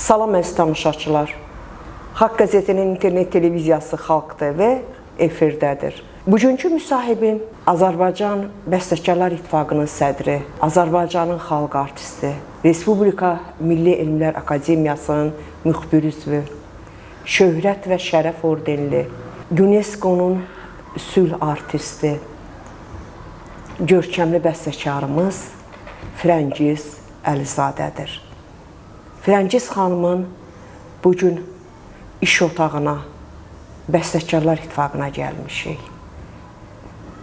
Salam əziz tamaşaçılar. Haqq qəzetinin internet televiziyası Xalq TV efirdədir. Bugünkü müsahibim Azərbaycan Bəstəkarlar İttifaqının sədri, Azərbaycanın xalq artisti, Respublika Milli Elmlər Akademiyasının müxbir üzvü, Şöhrət və Şərəf ordenli, UNESCO-nun sülh artisti, görkəmli bəstəkarımız Firəngiz Əlizadədir. Firəngiz xanımın bugün iş otağına, Bəstəkarlar İttifaqına gəlmişik.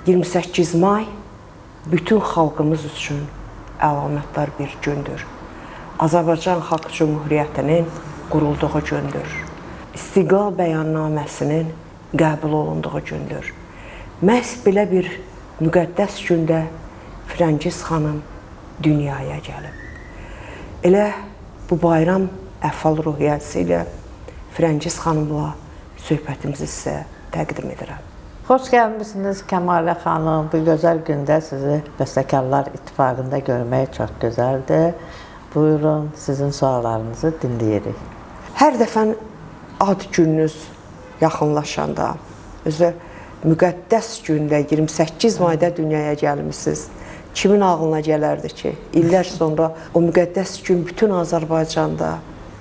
28 may bütün xalqımız üçün əlamətdar bir gündür. Azərbaycan Xalq Cümhuriyyətinin qurulduğu gündür. İstiqlal bəyannaməsinin qəbul olunduğu gündür. Məhz belə bir müqəddəs gündə Firəngiz xanım dünyaya gəlib. Elə bu bayram əhval-ruhiyyəsi ilə Firəngiz xanımla söhbətimizi sizə təqdim edirəm. Xoş gəlmişsiniz Kəmalə xanım. Bu gözəl gündə sizi Bəstəkarlar İttifaqında görmək çox gözəldir. Buyurun, sizin suallarınızı dinləyirik. Hər dəfən ad gününüz yaxınlaşanda, özü müqəddəs gündə 28 mayda dünyaya gəlmişsiniz. Kimin ağlına gələrdi ki, illər sonra o müqəddəs gün bütün Azərbaycanda,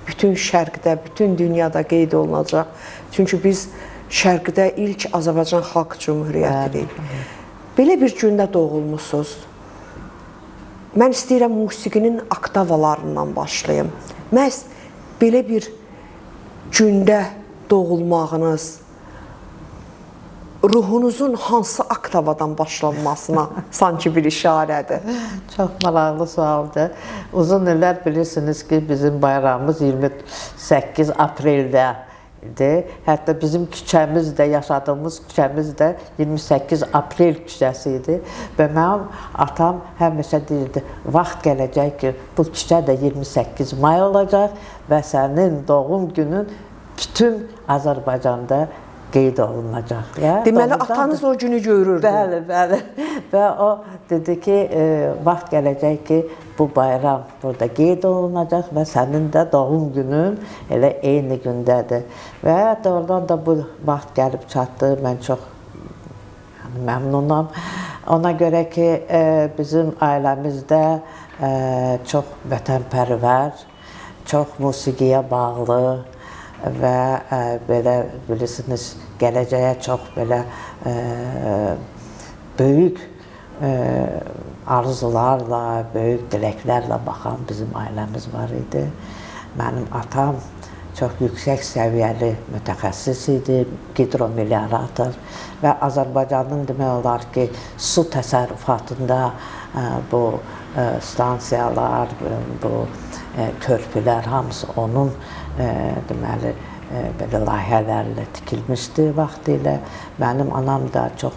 bütün Şərqdə, bütün dünyada qeyd olunacaq. Çünki biz Şərqdə ilk Azərbaycan Xalq Cümhuriyyətidir. Belə bir gündə doğulmuşsunuz. Mən istəyirəm musiqinin oktavalarından başlayım. Məhz belə bir gündə doğulmağınız, ruhunuzun hansı oktavadan başlanmasına sanki bir işarədir. Çox maraqlı sualdır. Uzun illər bilirsiniz ki, bizim bayramımız 28 apreldə idi. Hətta bizim küçəmiz də, yaşadığımız küçəmiz də 28 aprel küçəsi idi. Və mənim atam həmişə deyirdi, vaxt gələcək ki, bu küçə də 28 may olacaq və sənin doğum günün bütün Azərbaycanda qeyd olunacaq. Deməli, atanız o günü görürdü. Bəli, bəli. Və o dedi ki, vaxt gələcək ki, bu bayram burada qeyd olunacaq və sənin də doğum günün elə eyni gündədir. Və oradan da bu vaxt gəlib çatdı. Mən çox məmnunam. Ona görə ki, bizim ailəmizdə çox vətənpərvər, çox musiqiyə bağlı və belə bilirsiniz, gələcəyə çox belə böyük arzularla, böyük diləklərlə baxan bizim ailəmiz var idi. Mənim atam çox yüksək səviyyəli mütəxəssis idi, hidromeliorator və Azərbaycanın demək olar ki, su təsərrüfatında bu stansiyalar, bu körpülər hamısı onun deməli, belə layihələrlə tikilmişdi vaxtilə. Mənim anam da çox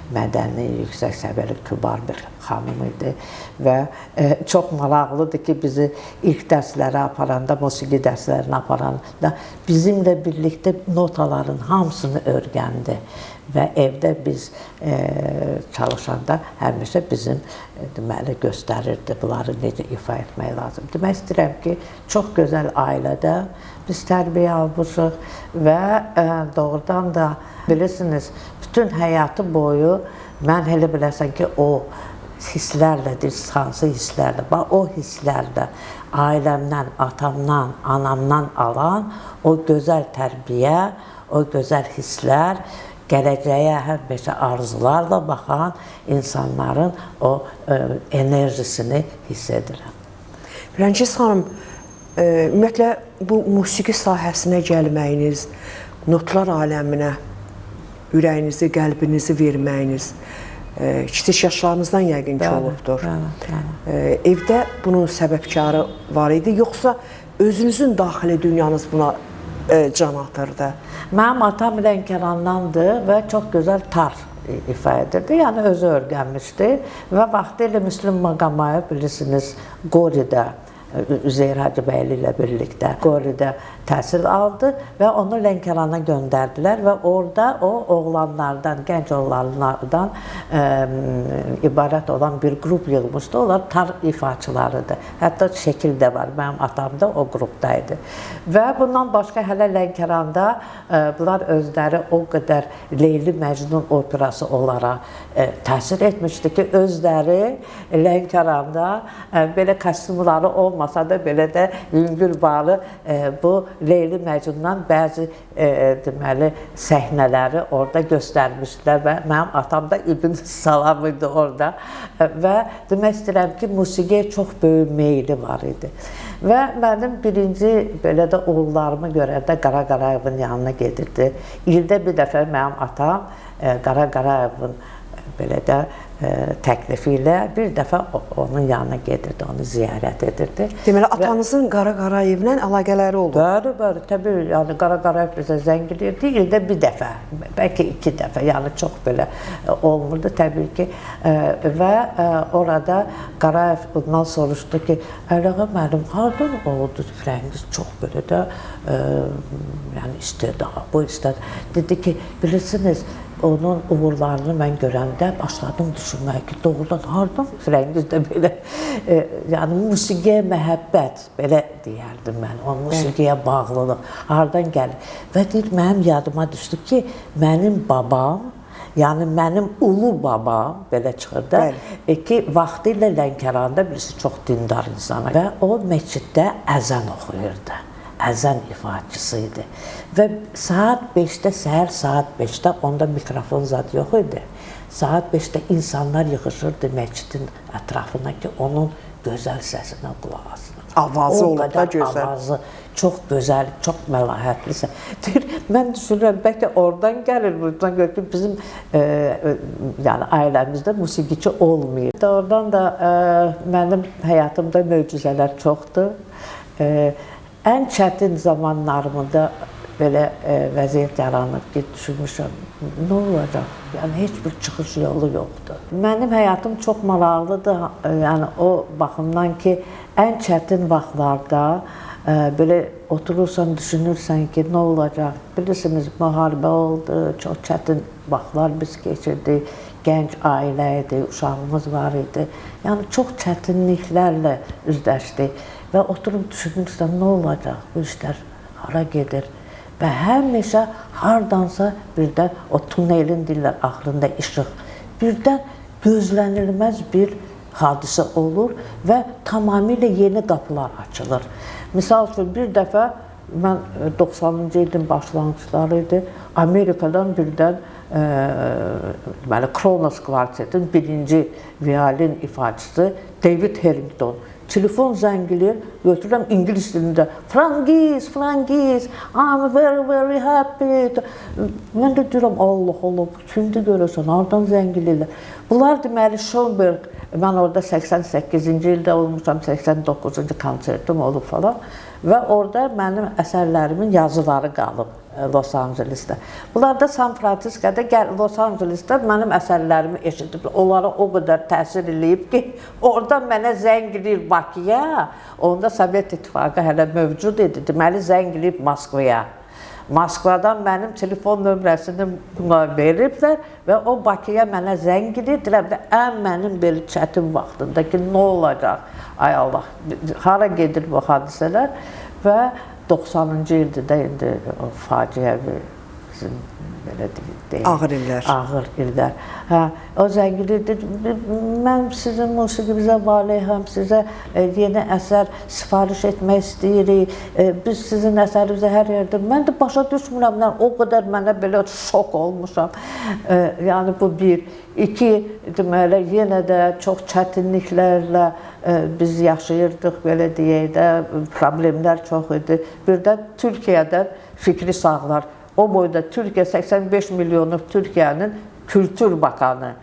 mədəni, yüksək səviyyəli, kübar bir xanım idi və çox maraqlıdır ki, bizi ilk dərslərə aparanda, musiqi dərslərinə aparanda bizimlə birlikdə notaların hamısını öyrəndi və evdə biz çalışanda həmişə bizim deməli göstərirdi bunları necə ifa etmək lazım. Demək istəyirəm ki, çox gözəl ailədə biz tərbiyə almışıq və doğrudan da bilirsiniz, bütün həyatı boyu mən elə biləsən ki, o hisslərlədir, hansı hisslərlə, o hisslərdə ailəmdən, atamdan, anamdan alan o gözəl tərbiyə, o gözəl hisslər, gələcəyə həmişə arzularla baxan insanların o enerjisini hiss edirəm. Firəngiz xanım, ümumiyyətlə bu musiqi sahəsinə gəlməyiniz, notlar aləminə ürəyinizi, qəlbinizi verməyiniz kiçik yaşlarınızdan yəqin ki olubdur. Evdə bunun səbəbkarı var idi, yoxsa özünüzün daxili dünyanız buna can atırdı? Mənim atam Lənkərandandır və çox gözəl tar ifa edirdi, yəni özü öyrənmişdi və vaxtilə Müslüm Maqamayev bilirsiniz, Qoridə Üzeyir Hacıbəyli ilə birlikdə Qoridə təhsil aldı və onu Lənkərana göndərdilər və orada o oğlanlardan, gənc oğlanlardan ibarət olan bir qrup yığmışdı. Onlar tar ifaçılarıdır. Hətta şəkil də var. Mənim atam da o qrupdaydı. Və bundan başqa hələ Lənkəranda bunlar özləri o qədər Leyli Məcnun operası olaraq təsir etmişdi ki, özləri Lənkəranda belə kostyumları olmasa da belə də yüngül bağlı bu Leyli Məcnundan bəzi deməli səhnələri orada göstərmişdilər və mənim atam da İbn Salam idi orada və demək istəyirəm ki, musiqiyə çox böyük meyli var idi. Və mənim birinci belə də oğullarımı görəndə Qara Qarayevin yanına gedirdi. İldə bir dəfə mənim atam Qara Qarayevin belə də təklifi ilə bir dəfə onun yanına gedirdi, onu ziyarət edirdi. Deməli, atanızın Qara Qarayevlə əlaqələri oldu? Bəli, bəli, təbii, yəni Qara Qarayev bizə zəng edirdi, ildə bir dəfə, bəlkə 2 dəfə, yəni çox belə olmurdu təbii ki. Və orada Qarayev ondan soruşdu ki, Əliağa müəllim, hardan oldu Firəngiz çox belə də yəni istedad, bu istedad. Dedi ki, bilirsiniz, onun uğurlarını mən görəndə başladım düşünməyə ki, doğrudan hardan Firəngizdə belə, yəni musiqiyə məhəbbət, belə deyərdim mən, o musiqiyə bağlılıq, hardan gəlir. Və deyir, mənim yadıma düşdü ki, mənim babam, yəni mənim ulu babam, belə çıxır da, ki, vaxtı ilə Lənkəranda birisi çox dindar insana və o məsciddə əzən oxuyurdu. Əzən ifaçısı idi. Və saat 5-də, səhər saat 5-də, onda mikrofon zad yox idi. Saat 5-də insanlar yığışırdı məscidin ətrafına ki, onun gözəl səsinə qulaq asın. Avazı olur da gözəl. Avazı çox gözəl, çox məlahətlisə. Deyir, mən düşünürəm, bəlkə oradan gəlir, buradan görür ki, bizim yəni ailəmizdə musiqiçi olmayır. Oradan da mənim həyatımda möcüzələr çoxdur. Ən çətin zamanlarımda belə vəziyyət yaranıb ki, düşünmüşəm, nə olacaq? Yəni, heç bir çıxış yolu yoxdur. Mənim həyatım çox maraqlıdır, yəni o baxımdan ki, ən çətin vaxtlarda belə oturursan, düşünürsən ki, nə olacaq? Bilirsiniz, müharibə oldu, çox çətin vaxtlar biz keçirdik, gənc ailə idi, uşağımız var idi. Yəni, çox çətinliklərlə üzləşdik. Və oturub düşünürsən, nə olacaq, bu işlər hara gedir və həmişə hardansa birdən o tunelin deyirlər, axırında işıq, birdən gözlənilməz bir hadisə olur və tamamilə yeni qapılar açılır. Misal üçün, bir dəfə, mən 90-cı ilin başlanğıçları idi, Amerikadan birdən Kronos Kvartetin birinci violin ifaçısı David Harrington telefon zəngilir, götürürəm İngilis dilində. Frangiz, I'm very, very happy. Mən də deyirəm, Allah, bu kimdir görəsən, hardan zəngilirlər. Bunlar deməli Schönberg, mən orada 88-ci ildə olmuşam, 89-cu konsertim olub falan. Və orada mənim əsərlərimin yazıları qalıb Los Angelesdə. Bunlar da San Francisco'da, Los Angelesdə mənim əsərlərimi eşidib. Onlara o qədər təsir eləyib ki, orada mənə zəng eləyir Bakıya. Onda Sovet İttifaqı hələ mövcud idi. Deməli, zəng eləyib Moskvaya. Moskvadan mənim telefon nömrəsini buna veriblər və o Bakıya mənə zəng edirlər və ən mənim belə çətin vaxtında ki, nə olacaq? Ay Allah, hara gedir bu hadisələr və 90-cı ildə də indi faciəvi bizim belə deyək. Ağır illər. Ağır illər. Hə, o zəng edir, mən sizin musiqimizə valeyhəm, sizə yeni əsər sifariş etmək istəyirik, biz sizin əsərinizə hər yerdə, mən də başa düşmürəm, o qədər mənə belə şok olmuşam. Yəni bu bir. 2, deməli, yenə də çox çətinliklərlə biz yaşayırdıq, belə deyək də, problemlər çox idi. Birdən Türkiyədən Fikri Sağlar, o boyda Türkiyə 85 milyonluq Türkiyənin Kültür Bakanı,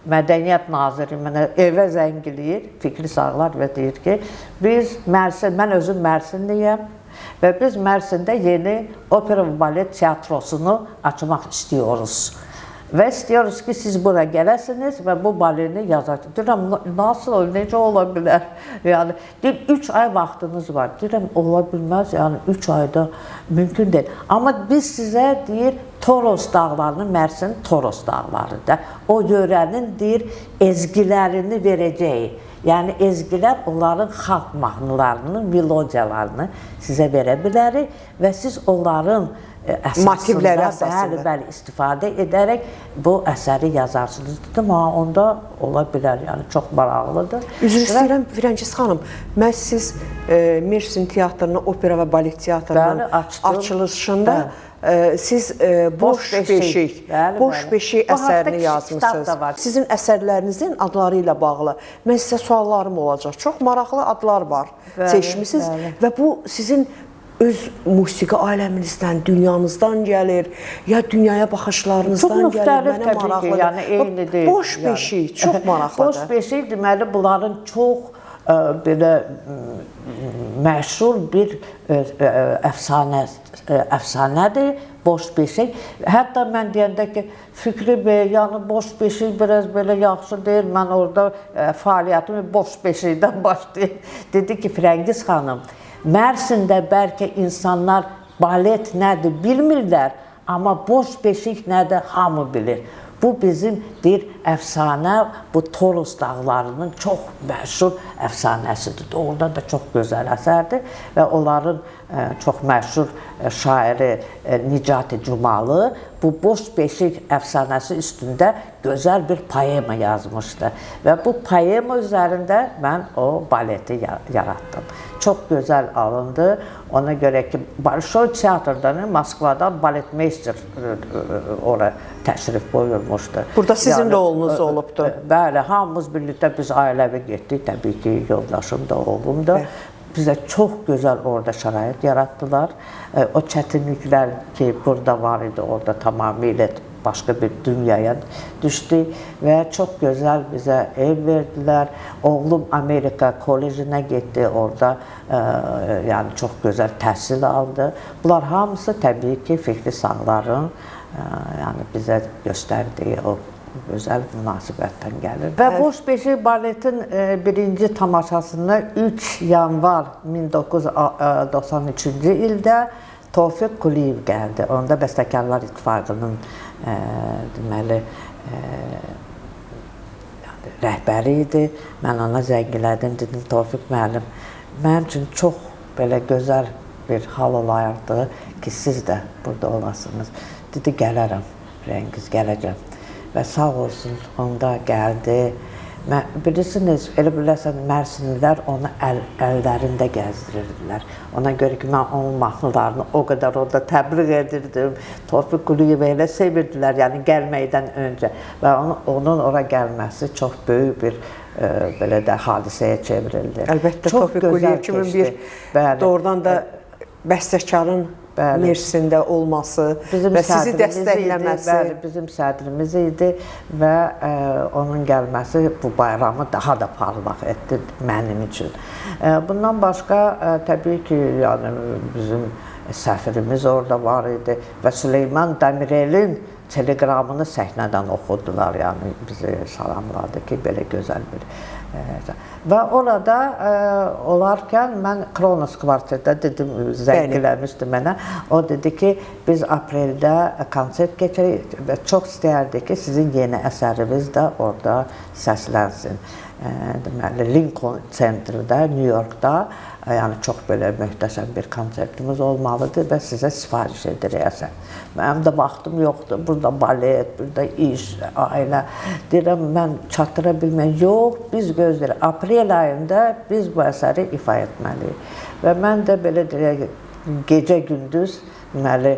Mədəniyyət Naziri mənə evə zəng eləyir, Fikri Sağlar və deyir ki, biz Mərsin, mən özüm Mərsinliyəm və biz Mərsində yeni opera və balet teatrosunu açmaq istiyoruz. Və istiyoruz ki, siz bura gələsiniz və bu baleni yazarsınız. Deyirəm, nasıl, necə ola bilər? Yəni, 3 ay vaxtınız var. Deyirəm, ola bilməz, yəni 3 ayda mümkün deyil. Amma biz sizə deyir, Toros dağlarını, Mərsin Toros dağlarıdır. O yörənin deyir, ezgilərini verəcəyik. Yəni, ezgilər onların xalq mahnılarını, melodiyalarını sizə verə bilərik və siz onların motivləri əsasında bəli, istifadə edərək bu əsəri yazarsınız. Dedim, onda ola bilər, yəni çox maraqlıdır. Üzr istəyirəm, Firəngiz xanım, məhz siz Mersin Teatrının, opera və balet teatrının açılışında siz Boş Beşik əsərini yazmışsınız. Sizin əsərlərinizin adları ilə bağlı mən sizə suallarım olacaq. Çox maraqlı adlar var, seçmişsiniz və bu sizin öz musiqi aləminizdən, dünyanızdan gəlir, ya dünyaya baxışlarınızdan gəlir, mənə maraqlıdır. Yəni, eyni deyil. Boş Beşik, çox maraqlıdır. Boş Beşik deməli, bunların çox belə məşhur bir əfsanədir, Boş Beşik. Hətta mən deyəndə ki, Fikri bəy, yəni Boş Beşik biraz belə yaxşı deyil, mən orada fəaliyyətimi Boş Beşikdən başlayayım. Dedi ki, Firəngiz xanım, Mərsində bəlkə insanlar balet nədir bilmirlər, amma Boş Beşik nədir hamı bilir. Bu bizim deyir, əfsanə, bu Toros dağlarının çox məşhur əfsanəsidir. Orada da çox gözəl əsərdir və onların çox məşhur şairi Nicati Cumalı bu Boş Beşik əfsanəsi üstündə gözəl bir poema yazmışdı. Və bu poema üzərində mən o baleti yaratdım. Çox gözəl alındı. Ona görə ki, Bolşoy teatrdan, Moskvadan baletmeyster ora təşrif buyurmuşdu. Burada sizin rolunuz olubdu. Bəli, hamımız birlikdə biz ailəvi getdik. Təbii ki, yoldaşım da, oğlum da. Bizə çox gözəl orada şərait yaratdılar. O çətinliklər ki, burada var idi, orada tamamilə başqa bir dünyaya düşdü və çox gözəl bizə ev verdilər. Oğlum Amerika kolejinə getdi, orada yəni çox gözəl təhsil aldı. Bunlar hamısı təbii ki, Fikri Sağların yəni bizə göstərdiyi o gözəl münasibətdən gəlir. Və Boş Beşik baletin birinci tamaşasını 3 yanvar 1993-cü ildə Tofiq Quliyev gəldi. Onda Bəstəkarlar İttifaqının deməli rəhbəri idi. Mən ona zəng elədim, dedim Tofiq müəllim, mənim üçün çox belə gözəl bir hal olardı ki, siz də burada olasınız. Dedi, gələrəm, Firəngiz, gələcəm. Və sağ olsun, onda gəldi. Bilirsiniz, elə bilərsən, Mərsinlilər onu əllərində gəzdirirdilər. Ona görə ki, mən onun mahnılarını o qədər orada təbliğ edirdim. Tofiq Quliyevi elə sevirdilər, yəni gəlməkdən öncə. Və onun ora gəlməsi çox böyük bir belə də hadisəyə çevrildi. Əlbəttə, Tofiq Quliyev kimi bir doğrudan da bəstəkarın Mersində olması və sizi dəstəkləməsi. Bizim sədrimiz idi və onun gəlməsi bu bayramı daha da parlaq etdi mənim üçün. Bundan başqa, təbii ki, bizim səfirimiz orada var idi və Süleyman Dəmirelin teleqramını səhnədən oxudular, yəni bizi salamladı ki, belə gözəl bir. Və orada olarkən mən Kronos kvartetdə dedim, zəng eləmişdi mənə. O dedi ki, biz apreldə konsert keçirik və çox istəyərdi ki, sizin yeni əsəriniz də orada səslənsin. Deməli, Lincoln Center'da, New York'da yəni çox belə möhtəşəm bir konsertimiz olmalıdır və sizə sifariş edirik əsər. Mənim də vaxtım yoxdur, burada balet, burada iş, ailə. Deyirəm, mən çatdıra bilməyəm. Yox, biz gözləyirik. Aprel ayında biz bu əsəri ifa etməliyik. Və mən də belə deyək, gecə-gündüz, deməli,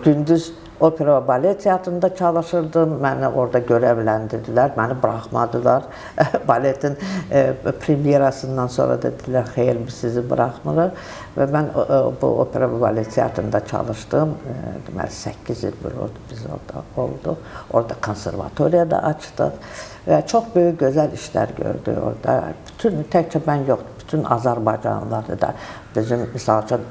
gündüz opera və balet teatrında çalışırdım. Məni orada görevləndirdilər, məni buraxmadılar. Baletin premyerasından sonra dedilər, xeyr, biz sizi buraxmırıq. Və mən bu opera və balet teatrında çalışdım. Deməli, 8 il biz orada olduq. Orada konservatoriyada açdıq. Və çox böyük, gözəl işlər gördük orada. Təkcə mən yox, bütün Azərbaycanlıları da bizim, misal üçün,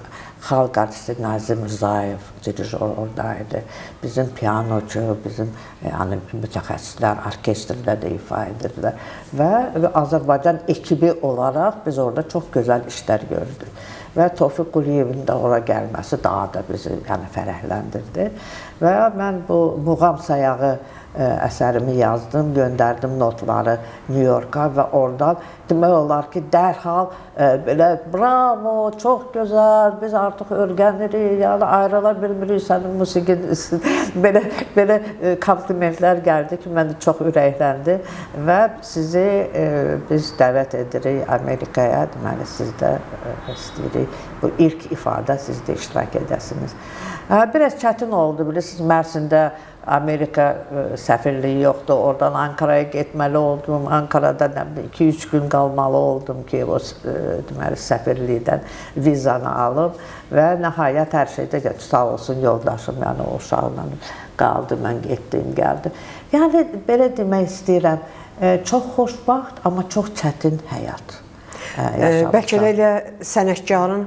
xalq artisti Nazim Rzayev dirijor oradaydı. Bizim piyanocu, bizim yani mütəxəssislər orkestrdə də ifa edirlər və Azərbaycan ekibi olaraq biz orada çox gözəl işlər gördük. Və Tofiq Quliyevin də ora gəlməsi daha da bizi yəni fərəhləndirdi. Və mən bu Muğam Sayağı əsərimi yazdım, göndərdim notları New Yorka və oradan demək olar ki, dərhal belə bravo, çox gözəl, biz artıq öyrənirik, yəni ayrıla bilmirik sənin musiqin, belə komplimentlər gəldi ki, mən çox ürəkləndi və sizi biz dəvət edirik Amerikaya, deməli siz də istəyirik, bu ilk ifadə siz də iştirak edəsiniz. Biraz çətin oldu, bilirsiniz, Mərsində Amerika səfirliyi yoxdur, oradan Ankara'ya getməli oldum, Ankara'da 2-3 gün qalmalı oldum ki, o deməli səfirlikdən vizanı alım və nəhayət hər şeydə sağ olsun yoldaşım, yəni o uşaqla qaldı, mən getdim, gəldim. Yəni, belə demək istəyirəm, çox xoşbaxt, amma çox çətin həyat yaşamışam. Bəlkə də elə sənətkarın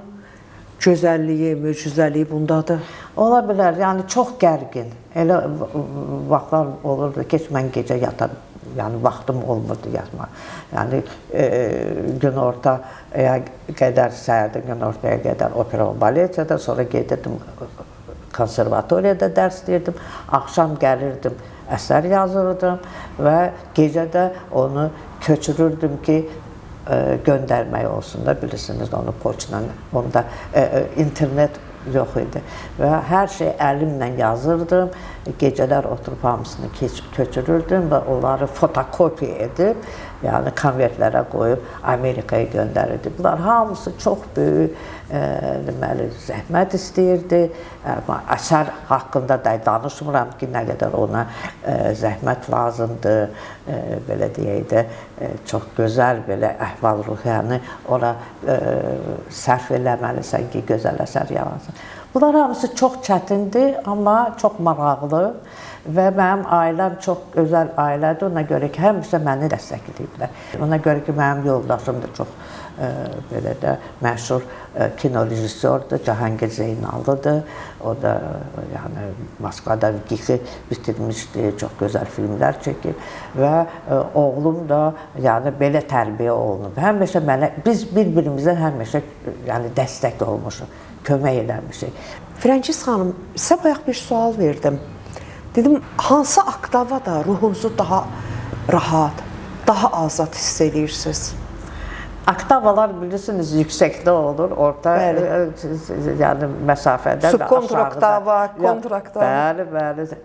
gözəlliyi, möcüzəliyi bundadır. Ola bilər, yəni çox gərgin. Elə vaxtlar olurdu ki, mən gecə yatar, yəni vaxtım olmurdu yatmaq. Yəni günortaya qədər, səhərdən günortaya qədər opera və baletiyada, sonra gedirdim konservatoriyada dərs deyirdim, axşam gəlirdim, əsər yazırdım və gecə də onu köçürürdüm ki, göndərmək olsun da, bilirsiniz, onu poçla, onda internet yox idi və hər şey əlimlə yazırdım, gecələr oturub hamısını köçürürdüm və onları fotokopiya edib, yəni konvertlərə qoyub Amerikaya göndərirdi. Bunlar hamısı çox böyük deməli, zəhmət istəyirdi. Əsər haqqında da danışmıram ki, nə qədər ona zəhmət lazımdır, belə deyək də, çox gözəl belə əhval-ruhiyyəni ora sərf eləməlisən ki, gözəl əsər yaransın. Bunlar hamısı çox çətindir, amma çox maraqlı və mənim ailəm çox gözəl ailədir. Ona görə ki, həmişə məni dəstəkləyiblər. Ona görə ki, mənim yoldaşım da çox belə də məşhur kino rejissordur, Cahangir Zeynallıdır. O da yəni Moskvada GİX-i bitirmişdi, çox gözəl filmlər çəkib və oğlum da yəni belə tərbiyə olunub. Həmişə mənə, biz bir-birimizə həmişə yəni dəstək olmuşuq, kömək eləmişik. Firəngiz xanım, sizə bayaq bir sual verdim. Dedim, hansı oktavada ruhunuzu daha rahat, daha azad hiss edirsiniz? Oktavalar bilirsiniz yüksəkdə olur, orta yəni məsafədə və subkontraktava, kontraktava. Bəli,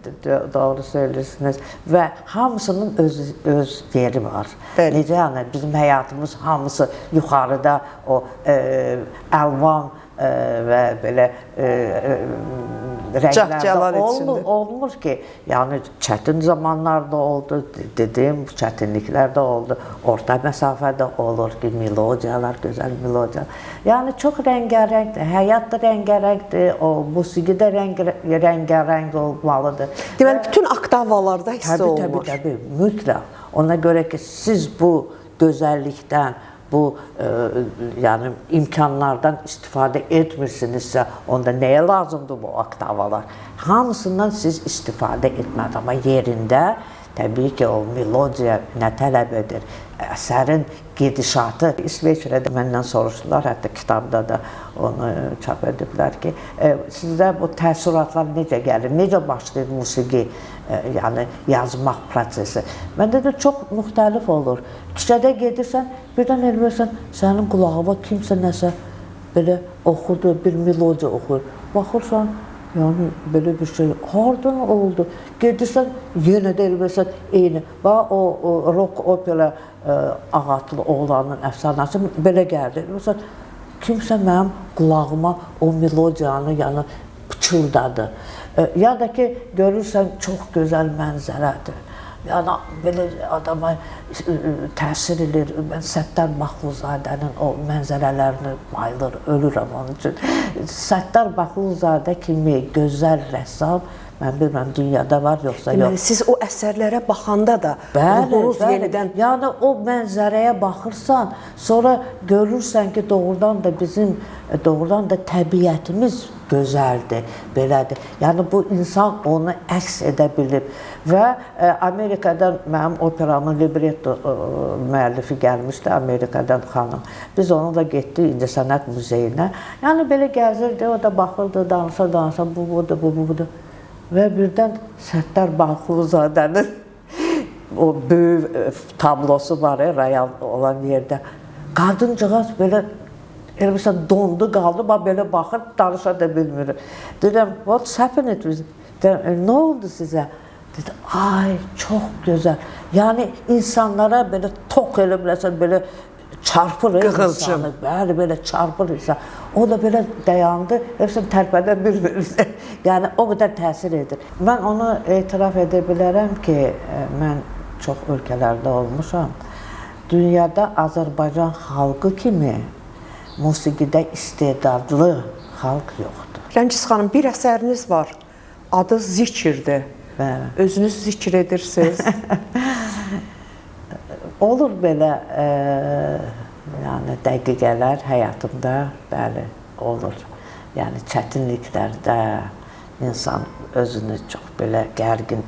doğru söylüyorsunuz. Və hamısının öz yeri var. Necə yəni bizim həyatımız hamısı yuxarıda o əlvan və belə rənglərdə olmur ki, yəni çətin zamanlarda oldu, dediyim çətinliklər də oldu, orta məsafədə olur ki, melodiyalar, gözəl melodiyalar. Yəni çox rəngarəngdir, həyat da rəngarəngdir, o musiqi də rəngarəng olmalıdır. Deməli, bütün oktavalarda hiss olunur. Təbii, mütləq. Ona görə ki, siz bu gözəllikdən, bu yəni imkanlardan istifadə etmirsinizsə, onda nəyə lazımdır bu oktavalar? Hamısından siz istifadə etməlisiniz, amma yerində təbii ki, o melodiya nə tələb edir? Əsərin gedişatı. İsveçrədə məndən soruşdular, hətta kitabda da onu çap ediblər ki, sizdə bu təəssüratlar necə gəlir, necə başlayır musiqi, yəni yazmaq prosesi? Məndə də çox müxtəlif olur. Küçədə gedirsən, birdən eləyirsən, sənin qulağına kimsə nəsə belə oxudu, bir melodiya oxuyur. Baxırsan, yəni belə bir şey hardan oldu? Gedirsən, yenə də eləyirsən, eyni. Və o rock opera Ağatlı oğlanın əfsanəsi belə gəldi. Eləyirsən, kimsə mənim qulağıma o melodiyanı yəni pıçıldadı. Ya da ki, görürsən, çox gözəl mənzərədir. Yəni, belə adama təsir edir. Mən Səttar Baxruzadənin o mənzərələrini bayılır, ölürəm onun üçün. Səttar Baxruzadə kimi gözəl rəssam Mən bilmirəm, dünyada var, yoxsa yox. Siz o əsərlərə baxanda da ruhunuz yenidən... Yəni, o mənzərəyə baxırsan, sonra görürsən ki, doğrudan da təbiətimiz gözəldir, belədir. Yəni, bu insan onu əks edə bilib. Və Amerikadan mənim operamın libretto müəllifi gəlmişdi, Amerikadan xanım. Biz onunla getdik İncəsənət Muzeyinə. Yəni, belə gəzirdi, o da baxırdı, danışa, bu budur. Və birdən Səttar Baxuvzadənin o böyük tablosu var, Royal olan yerdə. Qadıncığaz belə dondu, qaldı, belə baxır, danışa da bilmir. Dedim, what's happened? Nə oldu sizə? Dedi, ay, çox gözəl. Yəni, insanlara belə tox elə biləsən, belə çarpır insanı, bəli, belə çarpır insan. O da belə dayandı, hepsini tərpədə bilmir. Yəni, o qədər təsir edir. Mən onu etiraf edə bilərəm ki, mən çox ölkələrdə olmuşam. Dünyada Azərbaycan xalqı kimi musiqidə istedadlı xalq yoxdur. Rəngiz xanım, bir əsəriniz var, adı Zikirdir. Özünüz zikr edirsiniz. Olur belə yəni dəqiqələr həyatımda, bəli, olur. Yəni çətinliklərdə insan özünü çox belə gərgin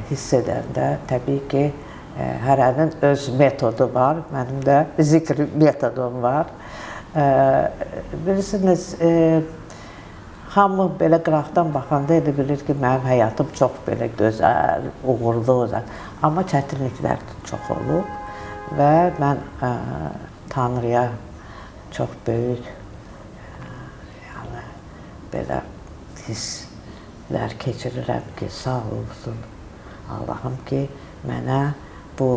hiss edəndə, təbii ki, hərənin öz metodu var, mənim də zikr metodum var. Bilirsiniz, hamı belə qıraqdan baxanda elə bilir ki, mənim həyatım çox belə gözəl, uğurlu olacaq. Amma çətinliklər çox olur və mən Tanrıya çox böyük belə hisslər keçirirəm ki, sağ olsun Allahım ki, mənə bu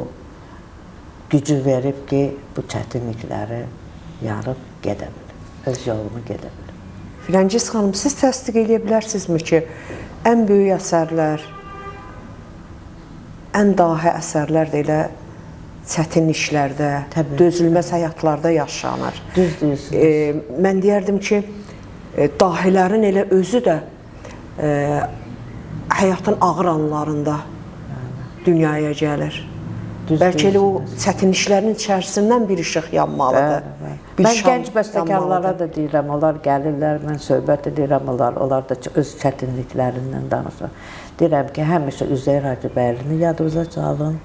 gücü verib ki, bu çətinlikləri yarıb gedə bilim, öz yolumu gedə bilim. Rəngiz xanım, siz təsdiq edə bilərsinizmi ki, ən böyük əsərlər, ən dahi əsərlər də elə çətin işlərdə, dözülməz həyatlarda yaşanır. Düz deyirsiniz. Mən deyərdim ki, dahilərin elə özü də həyatın ağır anlarında dünyaya gəlir. Bəlkə elə o çətin işlərin içərisindən bir işıq yanmalıdır. Mən gənc bəstəkarlara da deyirəm, onlar gəlirlər, mən söhbət edirəm, onlar da öz çətinliklərindən danışır. Deyirəm ki, həmişə Üzeyir Hacıbəylini yadınıza salın,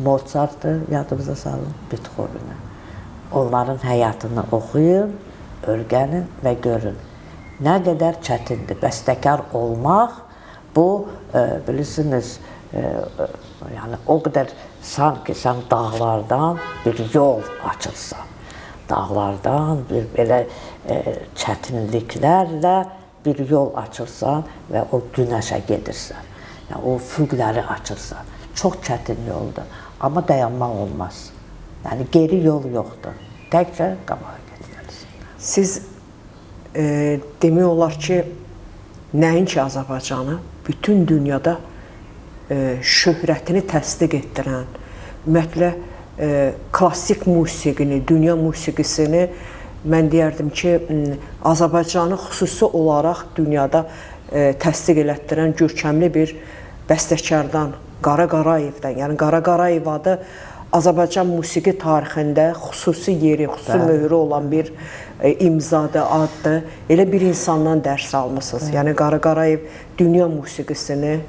Mozart'ı yadınıza salın, Beethoven'i. Onların həyatını oxuyun, öyrənin və görün. Nə qədər çətindir. Bəstəkar olmaq, bu, bilirsiniz, yəni o qədər sanki sən dağlardan bir yol açırsan. Dağlardan bir belə çətinliklərlə bir yol açırsan və o günəşə gedirsən. Yəni o füqləri açırsan. Çox çətin yoldur, amma dayanmaq olmaz. Yəni geri yol yoxdur. Təkcə qabağa getməlisən. Siz demək olar ki, nəinki Azərbaycanı bütün dünyada şöhrətini təsdiq etdirən, ümumiyyətlə klassik musiqini, dünya musiqisini mən deyərdim ki, Azərbaycanı xüsusi olaraq dünyada təsdiq elətdirən görkəmli bir bəstəkardan, Qara Qarayevdən, yəni Qara Qarayev adı Azərbaycan musiqi tarixində xüsusi yeri, xüsusi möhrü olan bir imzadır, addır. Elə bir insandan dərs almışsınız. Yəni Qara Qarayev dünya musiqisini,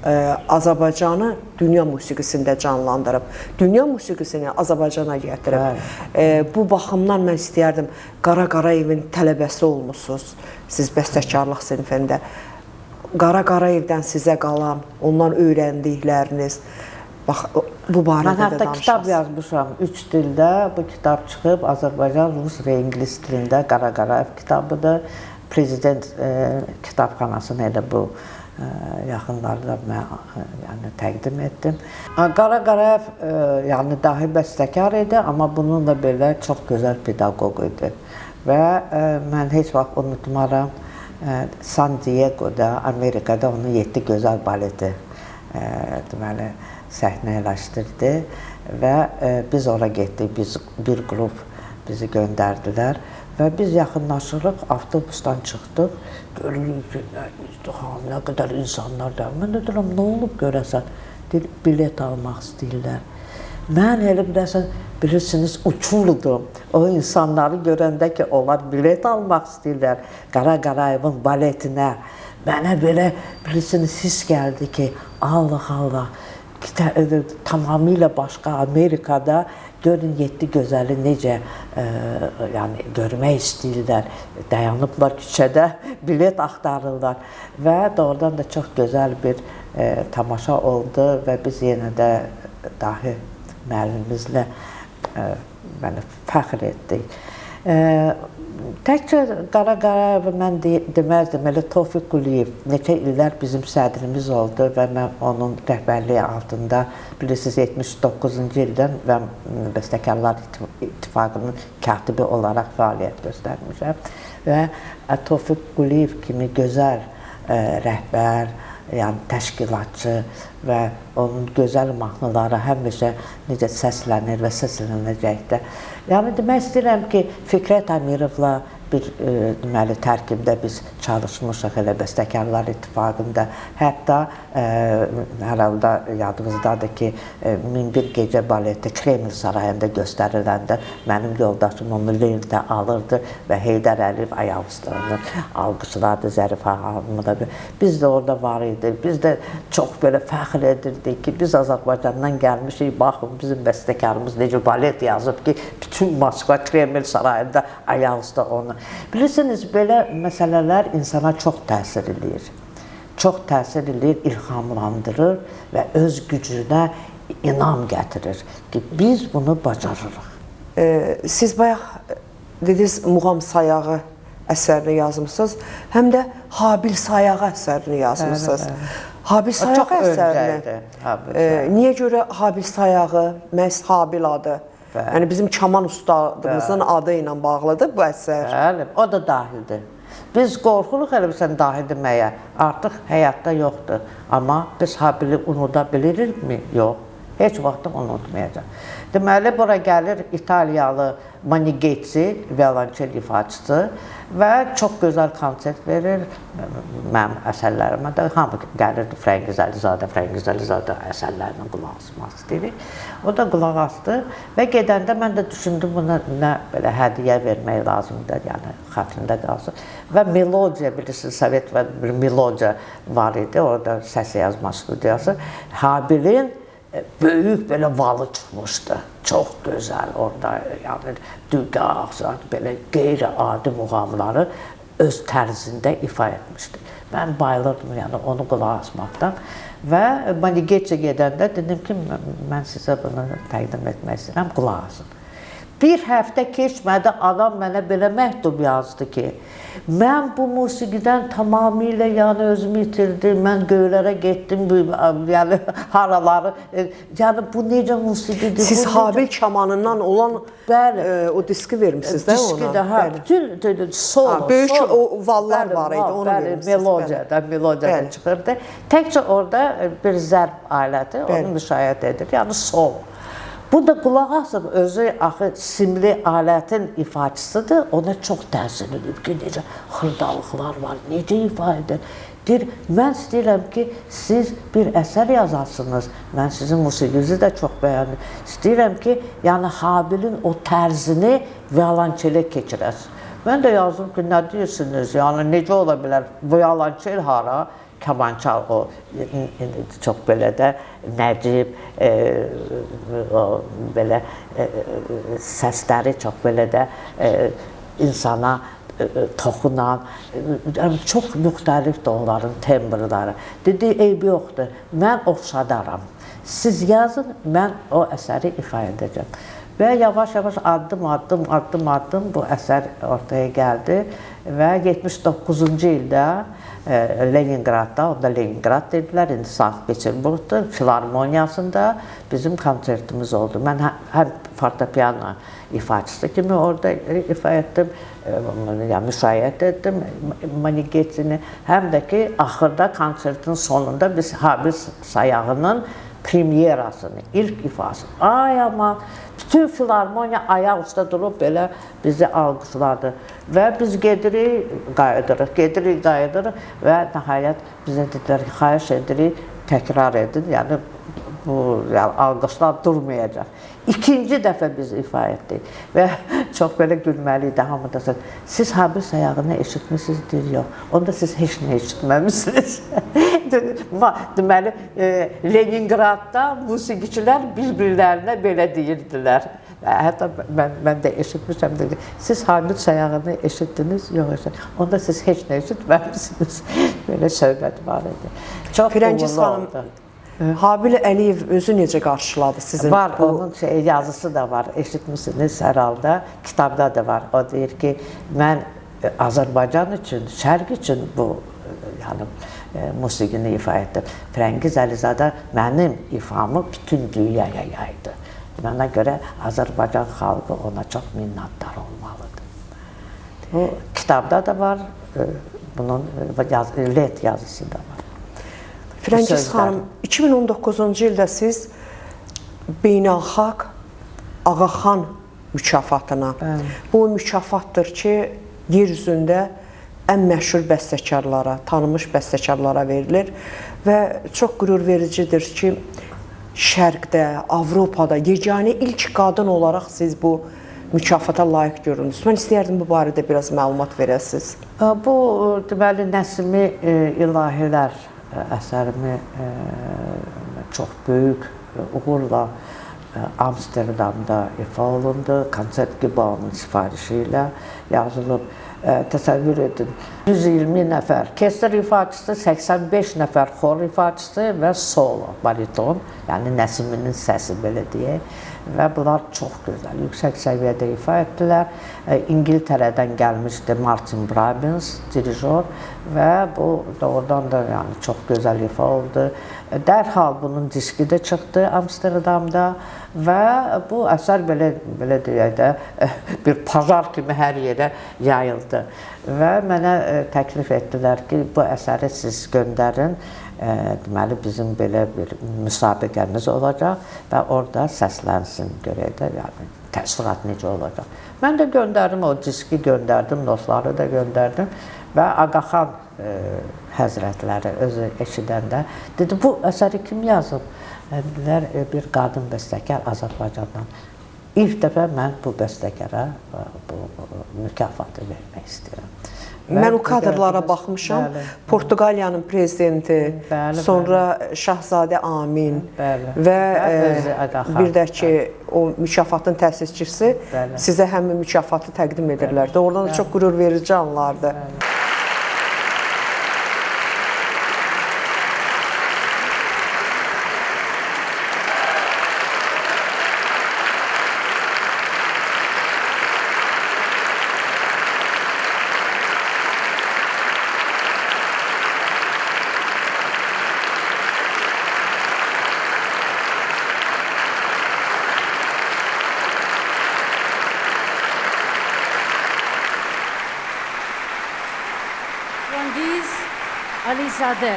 Azərbaycanı dünya musiqisində canlandırıb, dünya musiqisini Azərbaycana gətirib. Bu baxımdan mən istəyərdim, Qara Qarayevin tələbəsi olmuşsunuz, siz bəstəkarlıq sinifində. Qara Qarayevdən sizə qalan, ondan öyrəndikləriniz, bu barədə də danışmışsınız. Mən hətta kitab yazmışam, 3 dildə, bu kitab çıxıb, Azərbaycan, Rus və İngilis dilində Qara Qarayev kitabıdır. Prezident kitabxanasını elə bu yaxınlarda mən təqdim etdim. Qara Qarayev yəni dahi bəstəkar idi, amma bununla belə çox gözəl pedaqoq idi. Və mən heç vaxt unutmaram, San Diego'da, Amerikada onun 7 gözəl baleti deməli səhnələşdirdi və biz ora getdik, bir qrup bizi göndərdilər Və biz yaxınlaşırıq, avtobusdan çıxdıq, görürük ki, nə qədər insanlar da. Mən də deyirəm, nə olub görəsən? Deyir, bilet almaq istəyirlər. Mən elə bilirsiniz, uçurdum. O insanları görəndə ki, onlar bilet almaq istəyirlər Qara Qarayevin baletinə. Mənə belə, bilirsiniz, hiss gəldi ki, Allah, tamamilə başqa Amerikada görün 7 gözəli necə görmək istəyirlər. Dayanıblar küçədə, bilet axtarırlar. Və doğrudan da çox gözəl bir tamaşa oldu və biz yenə də dahi müəllimimizlə fəxr etdik. Təkcə Qara Qarayev mən deməzdim, elə Tofiq Quliyev neçə illər bizim sədrimiz oldu və mən onun rəhbərliyi altında, bilirsiniz, 79-cu ildən və Bəstəkarlar İttifaqının katibi olaraq fəaliyyət göstərmişəm. Və Tofiq Quliyev kimi gözəl rəhbər, yəni təşkilatçı və onun gözəl mahnıları həmişə necə səslənir və səslənəcəkdə. Yəni demək istəyirəm ki, Fikrət Əmirovla bir deməli tərkibdə biz çalışmışıq elə Bəstəkarlar İttifaqında. Hətta hər halda yadımızdadır ki, 1001 gecə baleti Kreml sarayında göstəriləndə mənim yoldaşım onu lentə alırdı və Heydər Əliyev ayaq üstə alqışlardı, Zərifə xanımı da. Biz də orada var idi. Biz də çox belə fəxr edirdik ki, biz Azərbaycandan gəlmişik, baxın bizim bəstəkarımız necə balet yazıb ki, bütün Moskva Kreml sarayında ayaq üstə onu. Bilirsiniz, belə məsələlər insana çox təsir edir. Çox təsir edir, ilhamlandırır və öz gücünə inam gətirir ki, biz bunu bacarırıq. Siz bayaq dediniz, Muğam Sayağı əsərini yazmışsınız, həm də Habil Sayağı əsərini yazmışsınız. Habil Sayağı əsərini, niyə görə Habil Sayağı, məhz Habil adı? Yəni bizim kaman ustadımızın adı ilə bağlıdır bu əsər. Bəli, o da dahildir. Biz qorxuruq elə bilsən dahil deməyə. Artıq həyatda yoxdur. Amma biz Habili unuda bilirikmi? Yox. Heç vaxt unutmayacaq. Deməli, bura gəlir İtaliyalı Manigetsi, violonçel ifaçısı və çox gözəl konsert verir. Mənim əsərlərimə də hamı gəlirdi, Fərəngiz Əlizadə əsərlərinə qulaq asmaq istəyirik. O da qulaq asdı və gedəndə mən də düşündüm, buna nə belə hədiyyə vermək lazımdır, yəni xatrında qalsın. Və melodiya, bilirsiniz, Sovet və bir melodiya var idi, orada səs yazma studiyası. Habilin böyük belə valı çıxmışdı, çox gözəl orada, yəni düqaq, belə qeyri-adi muğamları öz tərzində ifa etmişdi. Mən bayılırdım, yəni onu qulaq asmaqdan və Manigetsi gedəndə dedim ki, mən sizə bunu təqdim etmək istəyirəm, qulaq asın. Bir həftə keçmədi, adam mənə belə məktub yazdı ki, mən bu musiqidən tamamilə yəni özümü itirdim, mən göylərə getdim, yəni haraları, yəni bu necə musiqidir? Siz Habil kamanından olan o diski vermişsiniz də ona? Diski də, hə, bütün solo. Böyük vallar var idi, onu vermişsiniz. Melodiyada çıxırdı. Təkcə orada bir zərb aləti, onu müşahidə edir, yəni solo. Bu da qulaq asıb, özü axı simli alətin ifaçısıdır, ona çox təsir edib ki, necə xırdalıqlar var, necə ifa edir. Deyir, mən istəyirəm ki, siz bir əsər yazasınız, mən sizin musiqinizi də çox bəyəndim. İstəyirəm ki, yəni Habilin o tərzini violonçelə keçirəsiniz. Mən də yazdım ki, nə deyirsiniz, yəni necə ola bilər, violonçel hara? Kamançal o, çox belə də nəcib, belə səsləri çox belə də insana toxunan, çox müxtəlifdir onların tembrları. Dedi, eybi yoxdur, mən oxşadaram. Siz yazın, mən o əsəri ifa edəcəm. Və yavaş-yavaş addım bu əsər ortaya gəldi və 79-cu ildə Leningradda, onda Leningrad dedilər, indi Sankt-Peterburgda, Filarmoniyasında bizim konsertimiz oldu. Mən həm fortepiano ifaçısı kimi orada ifa etdim, müşayiət etdim Manigetsini, həm də ki, axırda konsertin sonunda biz Habil Sayağının premyerasını, ilk ifasını, ay aman, Bütün filarmoniya ayaq üstə durub belə bizi alqışladı. Və biz gedirik, qayıdırıq və nəhayət bizə dedilər ki, xahiş edirik, təkrar edin, yəni bu alqışlar durmayacaq. İkinci dəfə biz ifa etdik və çox belə gülməli idi, hamı da söyledi. Siz Habis ayağını eşitmişsiniz, deyir, yox. Onda siz heç nə eşitməmişsiniz. Deməli, Leningradda musiqiçilər bir-birlərinə belə deyirdilər. Hətta mən də eşitmişəm, dedi, siz Habis ayağını eşitdiniz, yox, onda siz heç nə eşitməmişsiniz. Belə söhbət var idi. Çox uğurlu oldu. Habil Əliyev özü necə qarşıladı sizin? Var, onun yazısı da var, eşitmişsiniz hər halda, kitabda da var. O deyir ki, mən Azərbaycan üçün, Şərq üçün bu musiqini ifa etdim. Firəngiz Əlizadə mənim ifamı bütün dünyaya yaydı. Mənə görə Azərbaycan xalqı ona çox minnətdar olmalıdır. Bu kitabda da var, bunun led yazısı da var. Firəngiz xanım, 2019-cu ildə siz beynəlxalq Ağaxan mükafatına, bu mükafatdır ki, yer üzündə ən məşhur bəstəkarlara, tanınmış bəstəkarlara verilir və çox qürur vericidir ki, Şərqdə, Avropada yeganə ilk qadın olaraq siz bu mükafata layiq görürsünüz. Mən istəyərdim bu barədə biraz məlumat verəsiniz. Bu, deməli, Nəsimi İlahilər əsərimi çox böyük uğurla Amsterdamda ifa olundu. Konsert Gibaunun sifarişi ilə yazılıb. Təsəvvür edin, 120 nəfər orkestr ifaçısı, 85 nəfər xor ifaçısı və solo, bariton, yəni Nəsiminin səsi belə deyək. Və bunlar çox gözəl, yüksək səviyyədə ifa etdilər. İngiltərədən gəlmişdi Martin Brabins, dirijor və bu doğrudan da çox gözəl ifa oldu. Dərhal bunun diski də çıxdı Amsterdamda və bu əsər belə deyək də bir pajar kimi hər yerə yayıldı. Və mənə təklif etdilər ki, bu əsəri siz göndərin. Deməli, bizim belə bir müsabiqəmiz olacaq və orada səslənsin, görək də, yəni təəssürat necə olacaq. Mən də göndərdim, o diski göndərdim, notları da göndərdim və Ağaxan həzrətləri özü eşidəndə dedi, bu əsəri kim yazıb? Dedilər, bir qadın bəstəkar Azərbaycandan. İlk dəfə mən bu bəstəkara bu mükafatı vermək istəyirəm. Mən o kadrlara baxmışam, Portuqaliyanın prezidenti, sonra Şahzadə Amin və bir də ki, o mükafatın təsisçisi sizə həmin mükafatı təqdim edirlər. Doğrudan da çox qürur verici anlardır. Firəngiz Əlizadə.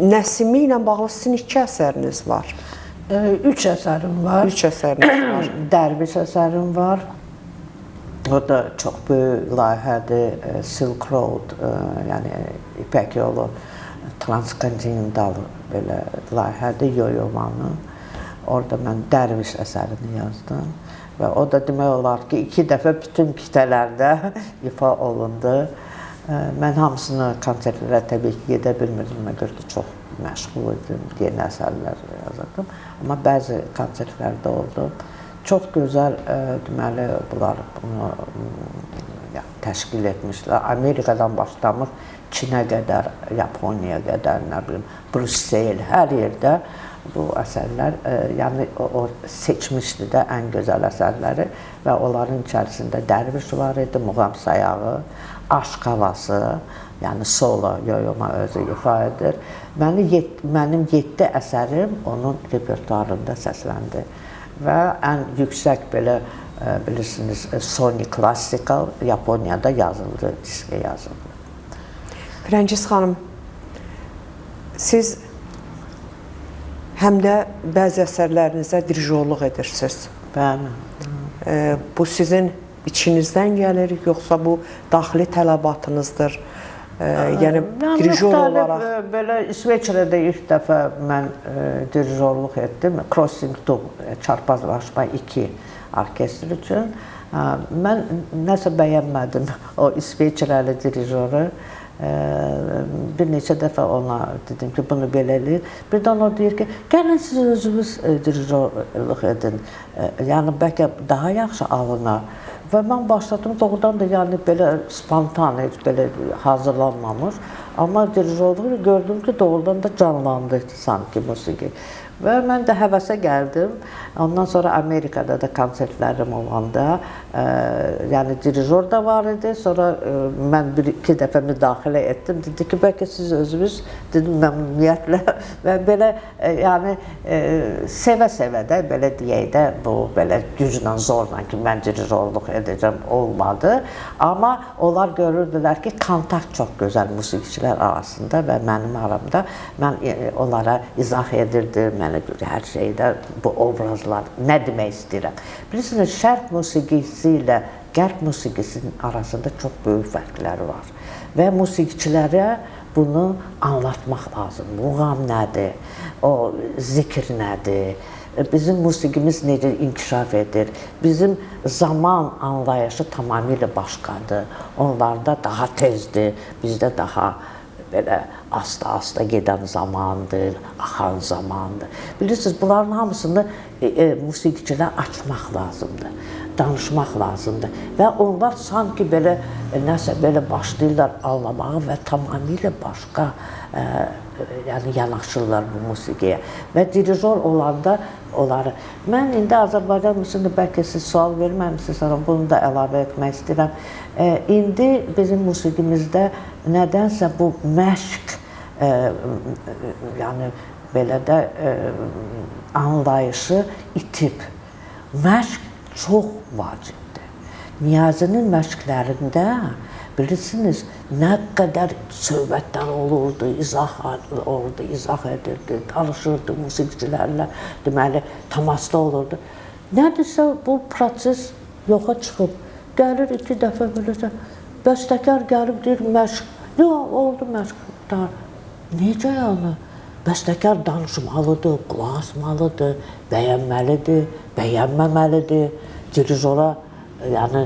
Nəsimi ilə bağlı sizin 2 əsəriniz var. 3 əsərim var. 3 əsəriniz var. Dərviş əsərim var. O da çox böyük layihədir. Silk Road, yəni İpək yolu, transkontinental belə layihədir, Yoyomanın. Orada mən Dərviş əsərini yazdım. Və o da demək olar ki, 2 dəfə bütün qitələrdə ifa olundu. Mən hamısını konsertlərə təbii ki, gedə bilmirdim. Mən görə ki, çox məşğul idim, yeni əsərlər yazırdım. Amma bəzi konsertlərdə oldum. çox gözəl deməli bunlar bunu təşkil etmişlər. Amerikadan başlamış Çinə qədər, Yaponiyaya qədər, nə bilim, Brüssel, hər yerdə bu əsərlər, yəni o seçmişdi də ən gözəl əsərləri və onların içərisində Dərviş var idi, Muğam Sayağı, Aşk Havası, yəni solo, yoyoma özü ifa edir. Mənim 7 əsərim onun repertuarında səsləndi və ən yüksək belə, bilirsiniz, Sony Classical Yaponiyada yazıldı, diskə yazıldı. Firəngiz xanım, siz həm də bəzi əsərlərinizə dirijorluq edirsiniz. Bəli. Bu sizin içinizdən gəlir, yoxsa bu daxili tələbatınızdır? Yəni dirijor olaraq. Belə İsveçrədə ilk dəfə mən dirijorluq etdim. Crossing to çarpazlaşma 2 orkestr üçün. Mən nəsə bəyənmədim o İsveçrəli dirijoru. Bir neçə dəfə ona dedim ki, bunu belə eləyir. Birdən o deyir ki, gəlin siz özünüz dirijorluq edin. Yəni bəlkə daha yaxşı alınar. Və mən başladım, doğrudan da yəni belə spontan, heç belə hazırlanmamış. Amma dirijorluğu gördüm ki, doğrudan da canlandı sanki musiqi. Və mən də həvəsə gəldim. Ondan sonra Amerikada da konsertlərim olanda, yəni dirijor da var idi. Sonra mən 1-2 dəfə müdaxilə etdim. Dedi ki, bəlkə siz özünüz, dedim məmnuniyyətlə və belə, yəni sevə-sevə də, belə deyək də, bu belə güclə, zorla ki, mən dirijorluq edəcəm, olmadı. Amma onlar görürdülər ki, kontakt çox gözəl musiqiçilər arasında və mənim aramda. Mən onlara izah edirdim, hər şeydə bu obrazlar, nə demək istəyirəm. Bilirsiniz, şərq musiqisi ilə qərb musiqisinin arasında çox böyük fərqləri var. Və musiqiçilərə bunu anlatmaq lazım. Muğam nədir, o zikr nədir, bizim musiqimiz necə inkişaf edir, bizim zaman anlayışı tamamilə başqadır. Onlarda daha tezdir, bizdə daha belə asta-asta gedən zamandır, axan zamandır. Bilirsiniz, bunların hamısını musiqiçilər açmaq lazımdır, danışmaq lazımdır. Və onlar sanki belə, nəsə belə başlayırlar anlamağa və tamamilə başqa yanaşırlar bu musiqiyə. Və dirijor olanda onları... Mən indi Azərbaycan musiqisində bəlkə siz sual verməmişsiniz, bunu da əlavə etmək istəyirəm. İndi bizim musiqimizdə nədənsə bu məşq, yəni belə də anlayışı itib. Məşq çox vacibdir. Niyazinin məşqlərində bilirsiniz, nə qədər söhbətlər olurdu, izah edirdi, danışırdı musiqiçilərlə, deməli, təmasda olurdu. Nədirsə, bu proses yoxa çıxıb, gəlir 2 dəfə beləcə, bəstəkar gəlib deyir, məşq, yox, oldu məşq, necə yəni? Bəstəkar danışmalıdır, qulaq asmalıdır, bəyənməlidir, bəyənməməlidir, dirijora, yəni,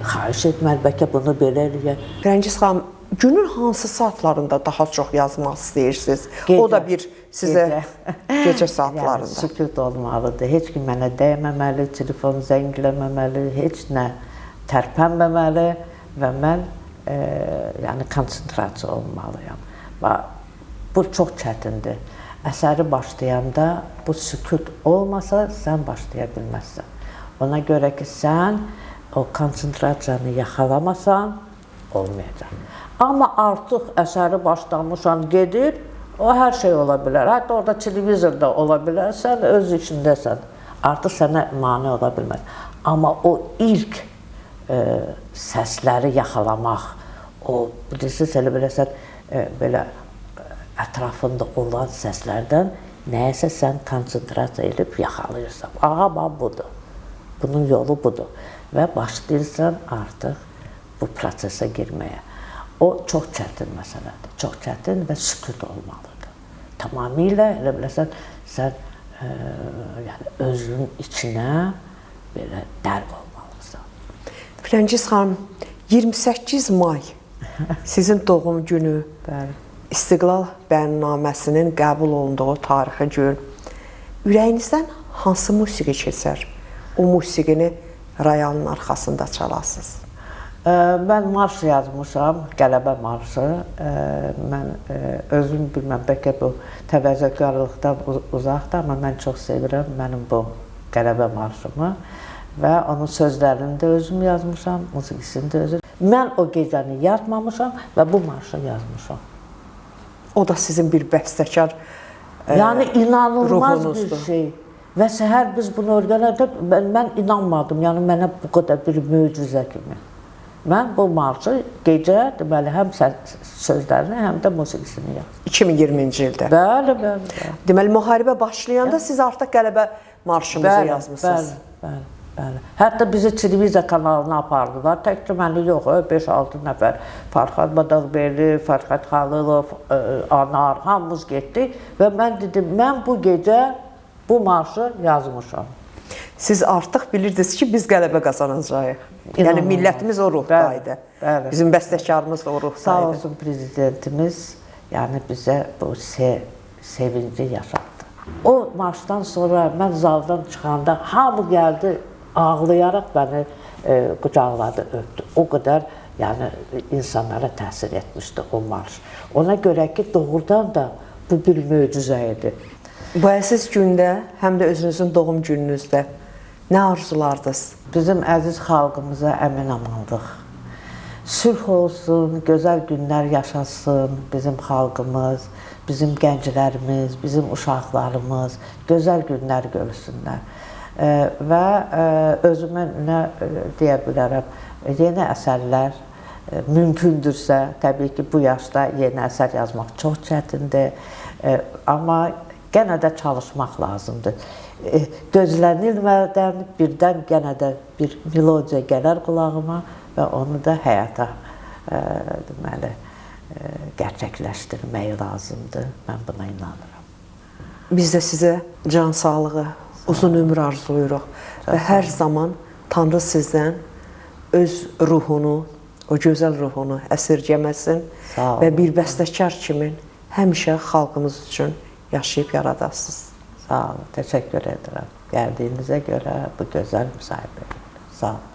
xahiş etməli, bəlkə bunu belə eləyək. Firəngiz xanım, günün hansı saatlarında daha çox yazmaq istəyirsiniz? O da bir sizə gecə saatlarında. Yəni, sükut olmalıdır, heç kim mənə dəyməməli, telefon zəngləməməli, heç nə tərpənməməli və mən konsentrasiya olmalıyam. Bu çox çətindir. Əsəri başlayanda bu sükut olmasa, sən başlaya bilməzsən. Ona görə ki, sən o konsentrasiyanı yaxalamasan, olmayacaq. Amma artıq əsəri başlamışsan, gedir, o hər şey ola bilər. Hətta orada televizorda ola bilər, sən öz içindəsən. Artıq sənə mane ola bilməz. Amma o ilk səsləri yaxalamaq, o, bilirsiniz, elə biləsən, belə ətrafında olan səslərdən nəyəsə sən konsentrasiya edib yaxalayırsan. Aha, budur. Bunun yolu budur. Və başlayırsan artıq bu prosesə girməyə. O çox çətin məsələdir. Çox çətin və sükut olmalıdır. Tamamilə, elə biləsən, sən özünün içinə belə dərq olmalısan. Firəngiz xanım, 28 may sizin doğum günü, İstiqlal bəyannaməsinin qəbul olunduğu tarixi gün ürəyinizdən hansı musiqi keçər? o musiqini royalın arxasında çalasınız? Mən marş yazmışam, Qələbə marşı. Mən özüm bilməm, bəlkə bu təvəzzökarlıqdan uzaqdır, amma mən çox sevirəm mənim bu Qələbə marşımı və onun sözlərini də özüm yazmışam, musiqisini də özüm. Mən o gecəni yatmamışam və bu marşı yazmışam. O da sizin bir bəstəkar yəni inanılmaz ruhunuzdur. Bir şey. Və səhər biz bunu öyrənəndə mən inanmadım, yəni mənə bu qədər bir möcüzə kimi. Mən bu marşı gecə, deməli, həm sözlərini, həm də musiqisini yazdım. 2020-ci ildə. Bəli. Deməli, müharibə başlayanda siz artıq Qələbə marşımızı yazmışsınız. Bəli. Hətta bizi televiziya kanalına apardılar. Təkcə məni yox, 5-6 nəfər. Farxad Badaqbeli, Farxad Xalılov, Anar, hamımız getdik və mən dedim, mən bu gecə bu marşı yazmışam. Siz artıq bilirdiniz ki, biz qələbə qazanacağıq. Yəni millətimiz o ruhdaydı. Bəli. Bizim bəstəkarımız da o ruhdaydı. Sağ olsun prezidentimiz, yəni bizə bu sevinci yaşatdı. O marşdan sonra mən zaldan çıxanda hamı gəldi, ağlayaraq məni qucaqladı, öpdü. O qədər yəni insanlara təsir etmişdi o marş. Ona görə ki, doğrudan da bu bir möcüzə idi. Bu əziz gündə, həm də özünüzün doğum gününüzdə nə arzulardınız? Bizim əziz xalqımıza əmin-amanlıq. Sülh olsun, gözəl günlər yaşasın bizim xalqımız, bizim gənclərimiz, bizim uşaqlarımız gözəl günlər görsünlər. Və özümə nə deyə bilərəm, yeni əsərlər mümkündürsə, təbii ki, bu yaşda yeni əsər yazmaq çox çətindir, amma yenə də çalışmaq lazımdır. Gözlənilmədən birdən yenə də bir melodiya gələr qulağıma və onu da həyata deməli, gerçəkləşdirmək lazımdır. Mən buna inanıram. Biz də sizə can sağlığı, uzun ömür arzulayırıq və hər zaman Tanrı sizdən öz ruhunu, o gözəl ruhunu əsirgəməsin və bir bəstəkar kimi həmişə xalqımız üçün yaşayıb yaradasınız. Sağ olun, təşəkkür edirəm. Gəldiyinizə görə bu gözəl müsahibəyə. Sağ olun.